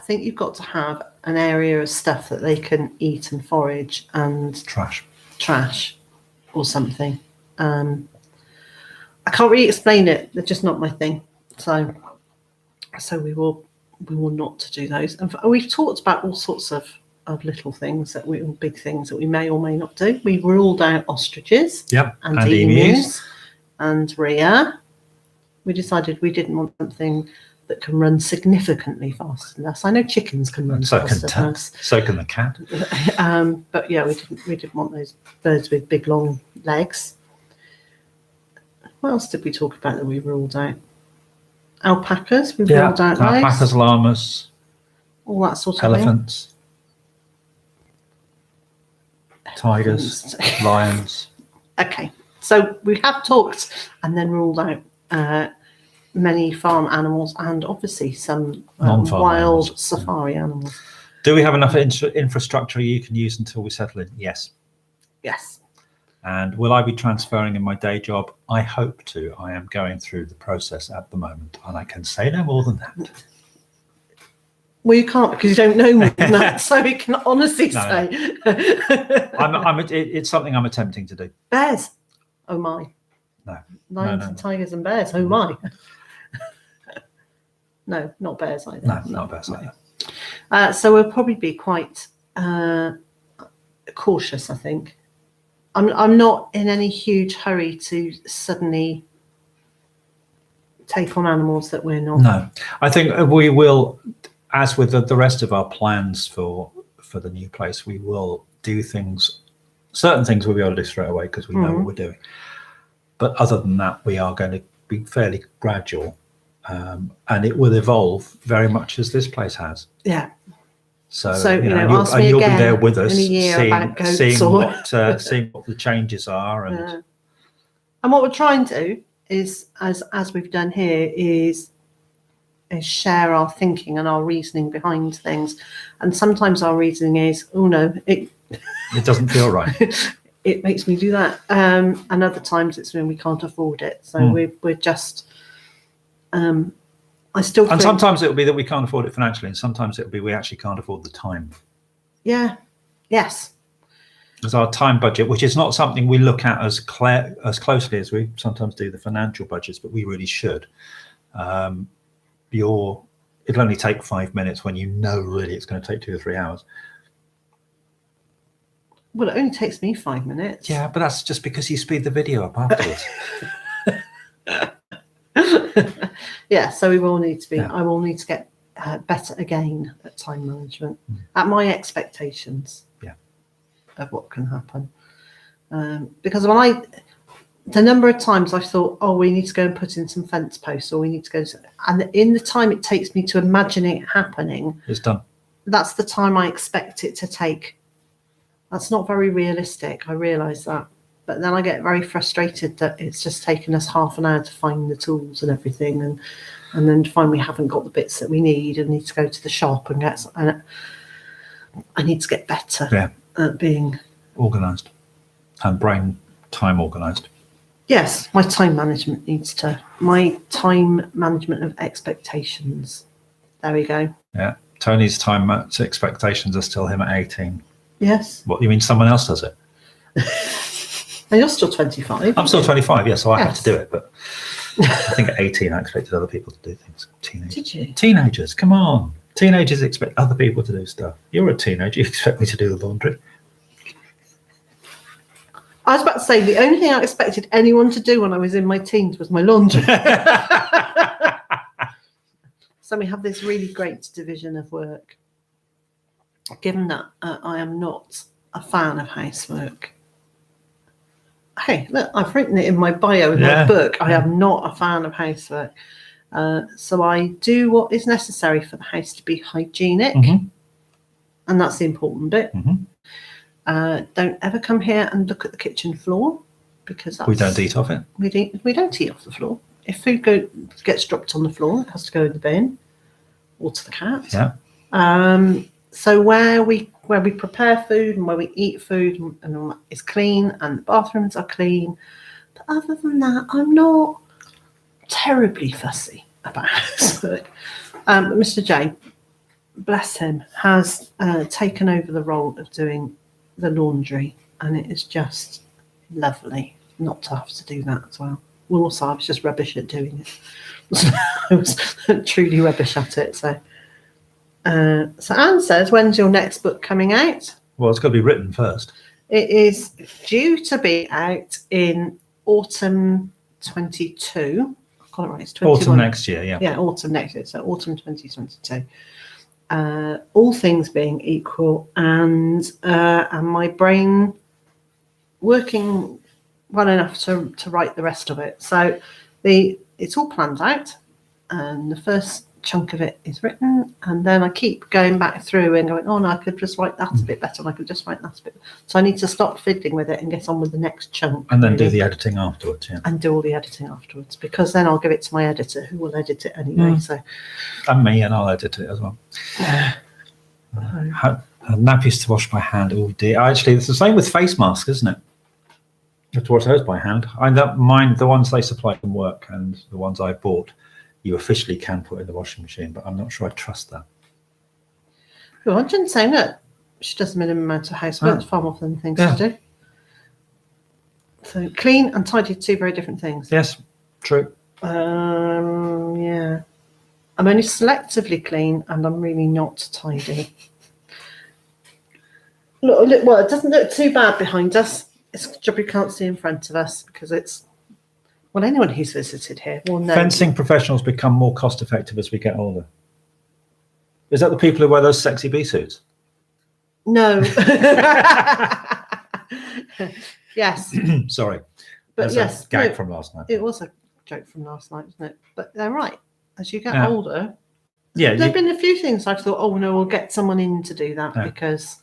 you've got to have an area of stuff that they can eat and forage and trash or something. I can't really explain it. They're just not my thing. So we will not do those. And we've talked about all sorts of little things big things that we may or may not do. We ruled out ostriches. Yep. And emus and rhea. We decided we didn't want something that can run significantly faster than us. I know chickens can run faster than us. So can the cat. But yeah, we didn't want those birds with big long legs. What else did we talk about that we ruled out? Alpacas. We ruled out alpacas, those. llamas, All that sort of elephants, tigers, lions. Okay, so we have talked and then ruled out many farm animals and obviously some wild animals. Safari animals. Do we have enough infrastructure you can use until we settle in? Yes. Yes. And will I be transferring in my day job? I hope to. I am going through the process at the moment, and I can say no more than that. Well, you can't because you don't know more than that, so we can honestly say. It's something I'm attempting to do. Bears. Oh, my. No. Lions and tigers and bears. Oh, my. No, not bears either. No, not bears either. So we'll probably be quite cautious, I think. I'm not in any huge hurry to suddenly take on animals that we're not. No, I think we will, as with the rest of our plans for the new place, we will do things. Certain things we'll be able to do straight away because we know what we're doing. But other than that, we are going to be fairly gradual, and it will evolve very much as this place has. Yeah. So ask me you'll again be there with us, in a year about goats seeing what the changes are, and what we're trying to do is, as we've done here, is share our thinking and our reasoning behind things. And sometimes our reasoning is, oh no, it doesn't feel right. It makes me do that, and other times it's when we can't afford it. So we're just. I still. And sometimes it will be that we can't afford it financially, and sometimes it will be we actually can't afford the time. Yeah. Yes. Because our time budget, which is not something we look at as closely as we sometimes do the financial budgets, but we really should. It'll only take 5 minutes when you know really it's going to take 2 or 3 hours. Well, it only takes me 5 minutes. Yeah, but that's just because you speed the video up afterwards. Yeah, so we will need to be. I will need to get better again at time management, at my expectations. Yeah. of what can happen. Because the number of times I've thought, oh, we need to go and put in some fence posts, or we need to go, and in the time it takes me to imagine it happening, it's done. That's the time I expect it to take. That's not very realistic. I realise that. But then I get very frustrated that it's just taken us half an hour to find the tools and everything, and then find we haven't got the bits that we need and need to go to the shop and get. And I need to get better at being organised and brain time organised. Yes, my time management my time management of expectations. There we go. Yeah, Tony's time expectations are still him at 18. Yes. What, you mean someone else does it? And you're still 25. I'm still 25, yeah, so I have to do it. But I think at 18 I expected other people to do things. Teenagers. Did you? Teenagers, come on. Teenagers expect other people to do stuff. You're a teenager, you expect me to do the laundry. I was about to say, the only thing I expected anyone to do when I was in my teens was my laundry. So we have this really great division of work. Given that I am not a fan of housework. Hey, look, I've written it in my bio in my book. I am not a fan of housework. So I do what is necessary for the house to be hygienic. Mm-hmm. And that's the important bit. Mm-hmm. Don't ever come here and look at the kitchen floor, because we don't eat off it. We don't eat off the floor. If food gets dropped on the floor, it has to go in the bin or to the cat. Yeah. So where we prepare food and where we eat food and is clean, and the bathrooms are clean. But other than that, I'm not terribly fussy about housework. Mr. J, bless him, has taken over the role of doing the laundry, and it is just lovely not to have to do that as well. Well, also, I was just rubbish at doing it. I was truly rubbish at it. So Anne says, when's your next book coming out? Well, it's got to be written first. It is due to be out in autumn 22. I've got it right. It's 21. Autumn next year, yeah. Yeah, autumn next year. So autumn 2022. All things being equal, and my brain working well enough to write the rest of it. So it's all planned out, and the first chunk of it is written, and then I keep going back through and going, oh no, I could just write that a bit better, and I could just write that a bit. So I need to stop fiddling with it and get on with the next chunk. And then do the editing afterwards, yeah. And do all the editing afterwards, because then I'll give it to my editor, who will edit it anyway. So. And me, and I'll edit it as well. Nappies to wash by hand. Oh dear. Actually, it's the same with face masks, isn't it? You have to wash those by hand. I don't mind the ones they supply from work, and the ones I bought, you officially can put in the washing machine, but I'm not sure I trust that. Well, I didn't say that. She does a minimum amount of housework, far more than things to do. So clean and tidy are two very different things. Yes, true. Yeah. I'm only selectively clean, and I'm really not tidy. Look, well, it doesn't look too bad behind us. It's a job you can't see in front of us, because it's, well, anyone who's visited here will know. Fencing professionals become more cost effective as we get older. Is that the people who wear those sexy bee suits? No. Yes. Sorry. But yes. A gag from last night. It was a joke from last night, wasn't it? But they're right. As you get older, there have been a few things I've thought, oh no, we'll get someone in to do that because.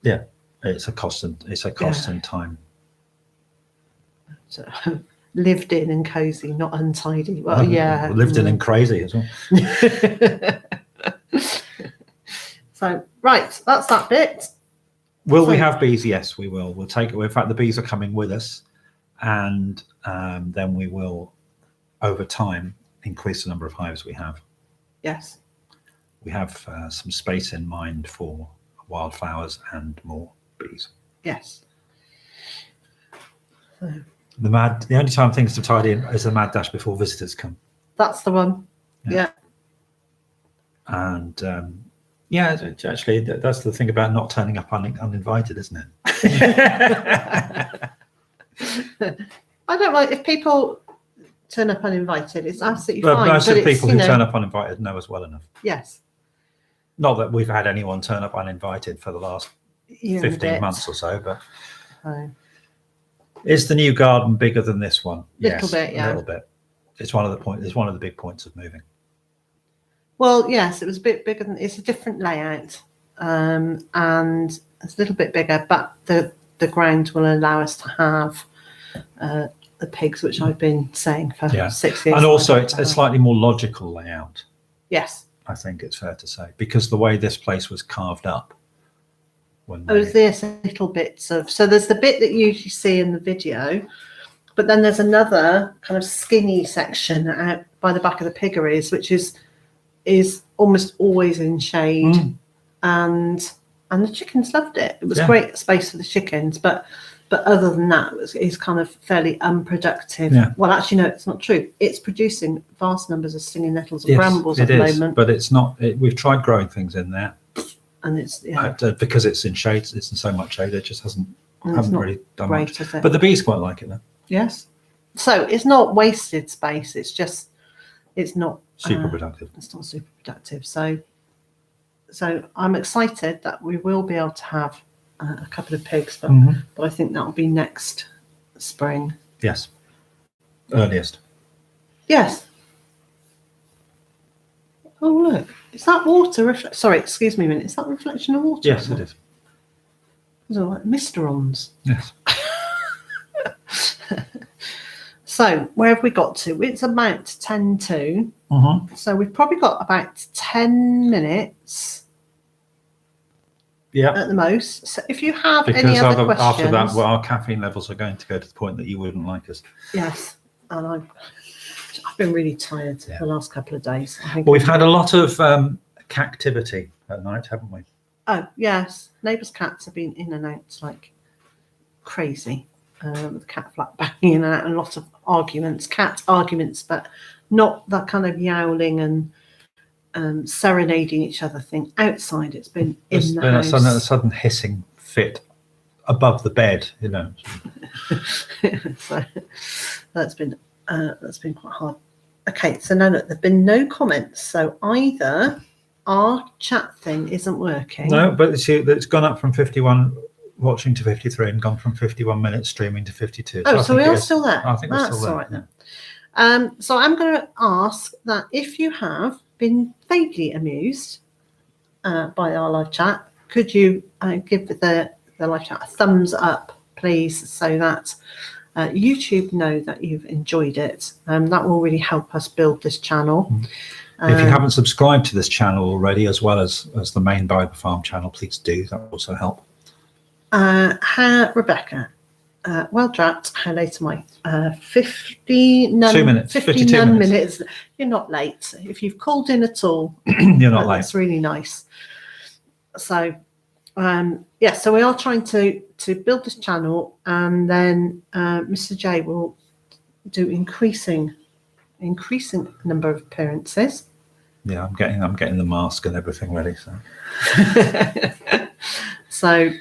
Yeah, it's a cost and time. So, lived in and cozy, not untidy. Well, yeah. Lived in and crazy as well. So, right, that's that bit. Will we have bees? Yes, we will. We'll take it. In fact, the bees are coming with us, and then we will, over time, increase the number of hives we have. Yes. We have some space in mind for wildflowers and more bees. Yes. So. The only time things to tidy in is the mad dash before visitors come. That's the one. Yeah. And actually, that's the thing about not turning up uninvited, isn't it? I don't like if people turn up uninvited. It's absolutely fine. Most of the people who turn up uninvited know us well enough. Yes. Not that we've had anyone turn up uninvited for the last year and a 15 bit. months or so. But So, is the new garden bigger than this one? Little bit, yeah. A little bit. It's one of the big points of moving. well, yes, it was a bit bigger than. It's a different layout, and it's a little bit bigger, but the ground will allow us to have the pigs, which I've been saying for 6 years. And also, it's a slightly more logical layout. Yes. I think it's fair to say, because the way this place was carved up. There's little bits of. So there's the bit that you usually see in the video, but then there's another kind of skinny section out by the back of the piggeries, which is almost always in shade, and the chickens loved it. It was great space for the chickens, but other than that, it's kind of fairly unproductive. Yeah. Well, actually, no, it's not true. It's producing vast numbers of stinging nettles and brambles at the moment. But it's not. We've tried growing things in there, and it's because it's in shade. It's in so much shade. It just haven't really done great, much. But the bees quite like it though. Yes. So it's not wasted space. It's just it's not super productive. It's not super productive. So I'm excited that we will be able to have a couple of pigs, but I think that will be next spring. Yes, earliest. Yes. Oh look, is that water? Sorry, excuse me a minute. Is that a reflection of water? Yes, it is. Those are like misterons. Yes. So where have we got to? It's about 10 to. So we've probably got about 10 minutes. Yeah. At the most. So if you have any other questions, after that, our caffeine levels are going to go to the point that you wouldn't like us. Yes, and I've been really tired the last couple of days. Well, we've had a lot of cactivity at night, haven't we? Oh yes, neighbours' cats have been in and out like crazy. With the cat flap banging in and out, and a lot of cat arguments, but not that kind of yowling and serenading each other thing outside. It's been in the house. A sudden hissing fit above the bed, So that's been quite hard. Okay, so no, look, there've been no comments. So either our chat thing isn't working. No, but see, it's gone up from 51 watching to 53 and gone from 51 minutes streaming to 52. So we are still there. I think we're still there. All right then. So I'm going to ask that if you have been vaguely amused by our live chat, could you give the live chat a thumbs up, please, so that YouTube know that you've enjoyed it. That will really help us build this channel. If you haven't subscribed to this channel already, as well as the main Byther Farm channel, please do. That will also help. Rebecca, well dragged. How late am I? 59 minutes. 59 minutes. You're not late. If you've called in at all, you're not late. That's really nice. So, so we are trying to build this channel, and then Mr. J will do increasing number of appearances. Yeah, I'm getting the mask and everything ready. So.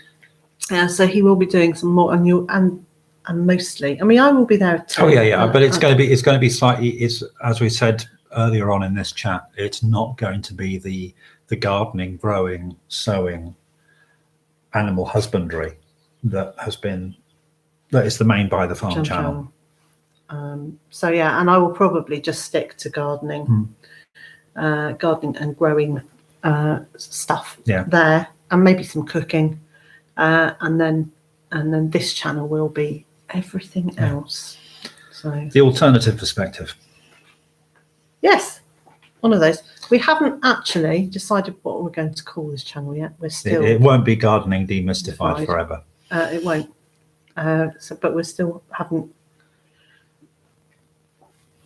So he will be doing some more, and mostly. I mean, I will be there too. Oh yeah. But it's going to be slightly. It's, as we said earlier on in this chat, it's not going to be the gardening, growing, sowing, animal husbandry that is the main Byther Farm channel. So yeah, and I will probably just stick to gardening, gardening and growing stuff there, and maybe some cooking. And then this channel will be everything else. So the alternative perspective. Yes, one of those. We haven't actually decided what we're going to call this channel yet. We're still. It won't be gardening demystified forever. It won't. But we still haven't.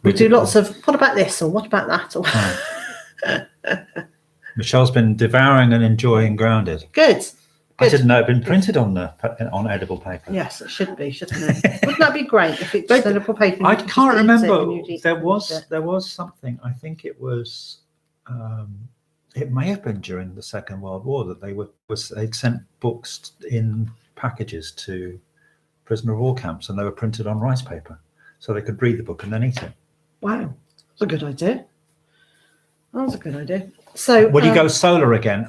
We do lots of. What about this or what about that? Or Michelle's been devouring and enjoying Grounded. Good. I didn't know it'd been printed on edible paper. Yes, it should be, shouldn't it? Wouldn't that be great if it's edible paper? I can't remember. There was something. I think it was. It may have been during the Second World War that they'd sent books in packages to prisoner of war camps, and they were printed on rice paper, so they could read the book and then eat it. Wow, that's a good idea. That was a good idea. So would you go solar again?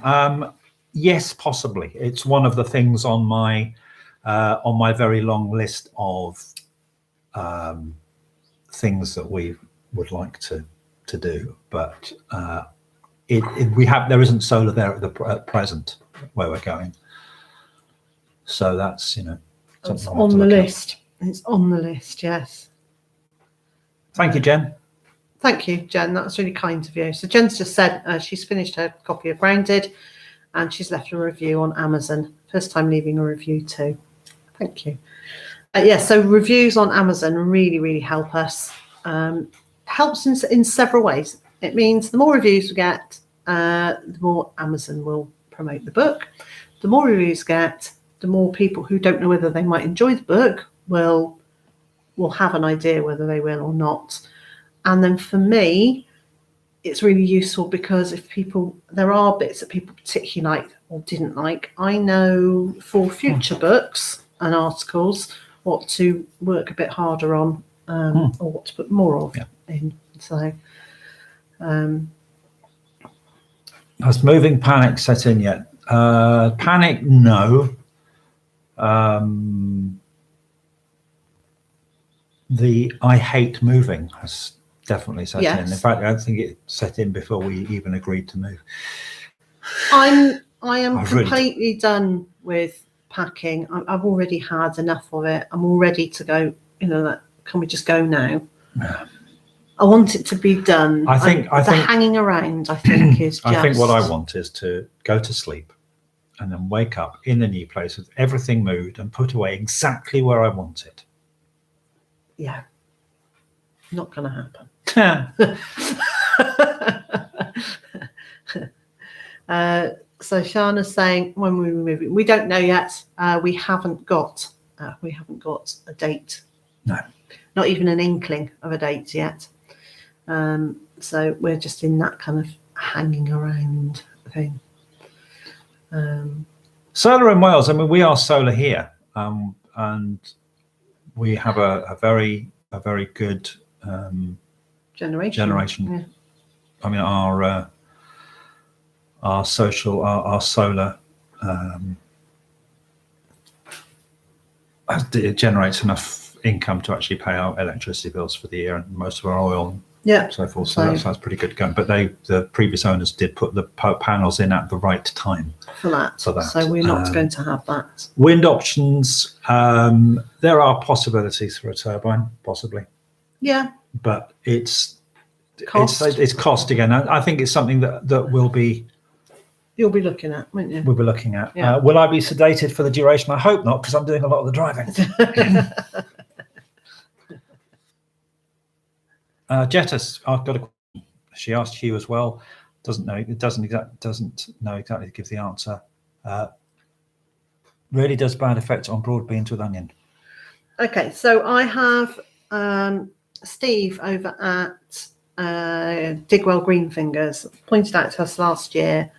Yes, possibly. It's one of the things on my very long list of things that we would like to do, but there isn't solar there at present where we're going. So that's it's on the list. It's on the list. Yes. Thank you, Jen. Thank you, Jen. That's really kind of you. So Jen's just said she's finished her copy of Grounded, and she's left a review on Amazon. First time leaving a review too. Thank you. So reviews on Amazon really, really help us. Helps in several ways. It means the more reviews we get, the more Amazon will promote the book. The more reviews get, the more people who don't know whether they might enjoy the book will have an idea whether they will or not. And then for me, it's really useful because there are bits that people particularly like or didn't like, I know for future books and articles what to work a bit harder on or what to put more of in. So has moving panic set in yet? Panic, no. The I hate moving has definitely set in. In fact, I don't think it set in before we even agreed to move. I am completely done with packing. I've already had enough of it. I'm all ready to go. Can we just go now? I want it to be done. I think hanging around, I think, is just... I think what I want is to go to sleep and then wake up in the new place with everything moved and put away exactly where I want it. Yeah. Not going to happen. So Shana's saying, when we were moving, we don't know yet. We haven't got a date. No. Not even an inkling of a date yet. So we're just in that kind of hanging around thing. Solar in Wales. I mean, we are solar here, and we have a very good generation. Yeah. I mean, our solar it generates enough income to actually pay our electricity bills for the year and most of our oil and so forth. So that's pretty good going. But the previous owners did put the panels in at the right time for that. So we're not going to have that. Wind options. There are possibilities for a turbine, possibly. Yeah. But it's cost again. I think it's something that will be. You'll be looking at, won't you? We'll be looking at. Yeah. Will I be sedated for the duration? I hope not, because I'm doing a lot of the driving. Jettas, I've got a question. She asked Hugh as well. Doesn't know exactly to give the answer. Really does bad effect on broad beans with onion. Okay, so I have Steve over at Digwell Greenfingers pointed out to us last year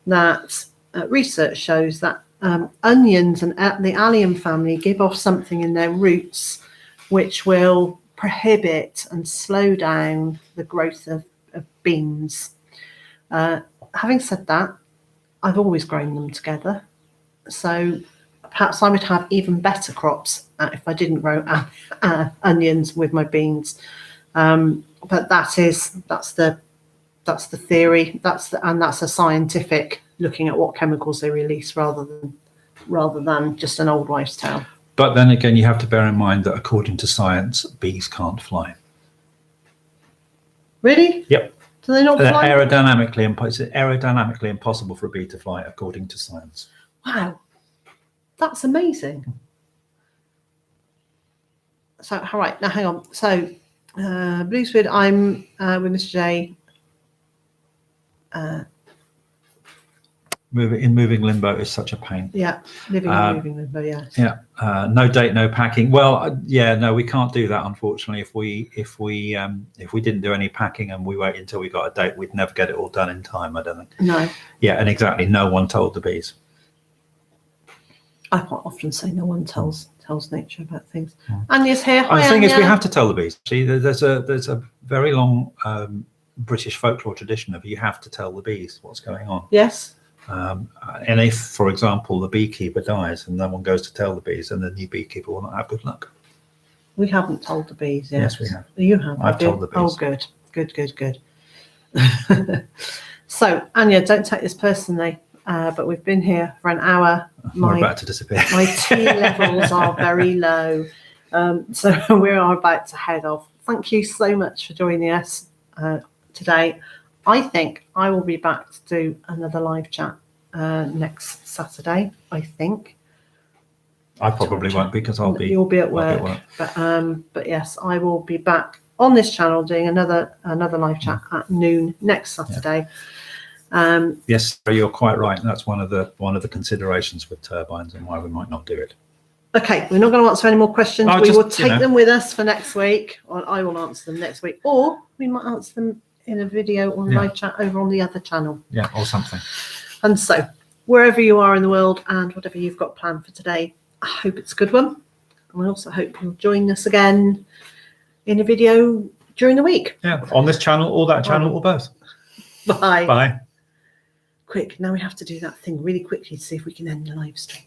that research shows that onions and the allium family give off something in their roots which will prohibit and slow down the growth of beans. Having said that, I've always grown them together, so perhaps I would have even better crops if I didn't grow onions with my beans. But that's the theory. That's a scientific looking at what chemicals they release rather than just an old wives' tale. But then again, you have to bear in mind that according to science, bees can't fly. Really? Yep. Do they not fly? It's aerodynamically impossible for a bee to fly, according to science. Wow, that's amazing. So, all right, now hang on. So, Blueswood, I'm with Mr. J. Moving limbo is such a pain. Yeah, living in moving limbo. Yeah. Yeah. No date, no packing. Well, no, we can't do that. Unfortunately, if we didn't do any packing and we wait until we got a date, we'd never get it all done in time. I don't think. No. Yeah, and exactly, no one told the bees. I quite often say no one tells nature about things. Anya's here. Hi, the thing is, we have to tell the bees. See, there's a very long British folklore tradition of you have to tell the bees what's going on. Yes. And if, for example, the beekeeper dies and no one goes to tell the bees, then the new beekeeper will not have good luck. We haven't told the bees yet. Yes, we have. You have. I've told the bees. Oh, good. So, Anya, don't take this personally, but we've been here for an hour. We're about to disappear. My tea levels are very low. So we are about to head off. Thank you so much for joining us today. I think I will be back to do another live chat next Saturday, I think. I probably won't because you'll be at work. But yes, I will be back on this channel doing another live chat at noon next Saturday. Yeah. Yes, you're quite right. That's one of the considerations with turbines and why we might not do it. Okay, we're not going to answer any more questions. We will take them with us for next week, or I will answer them next week, or we might answer them in a video or live chat over on the other channel. Yeah, or something. And so, wherever you are in the world and whatever you've got planned for today, I hope it's a good one. And I also hope you'll join us again in a video during the week. Yeah, on this channel or that channel or both. Bye. Bye. Quick, now we have to do that thing really quickly to see if we can end the live stream.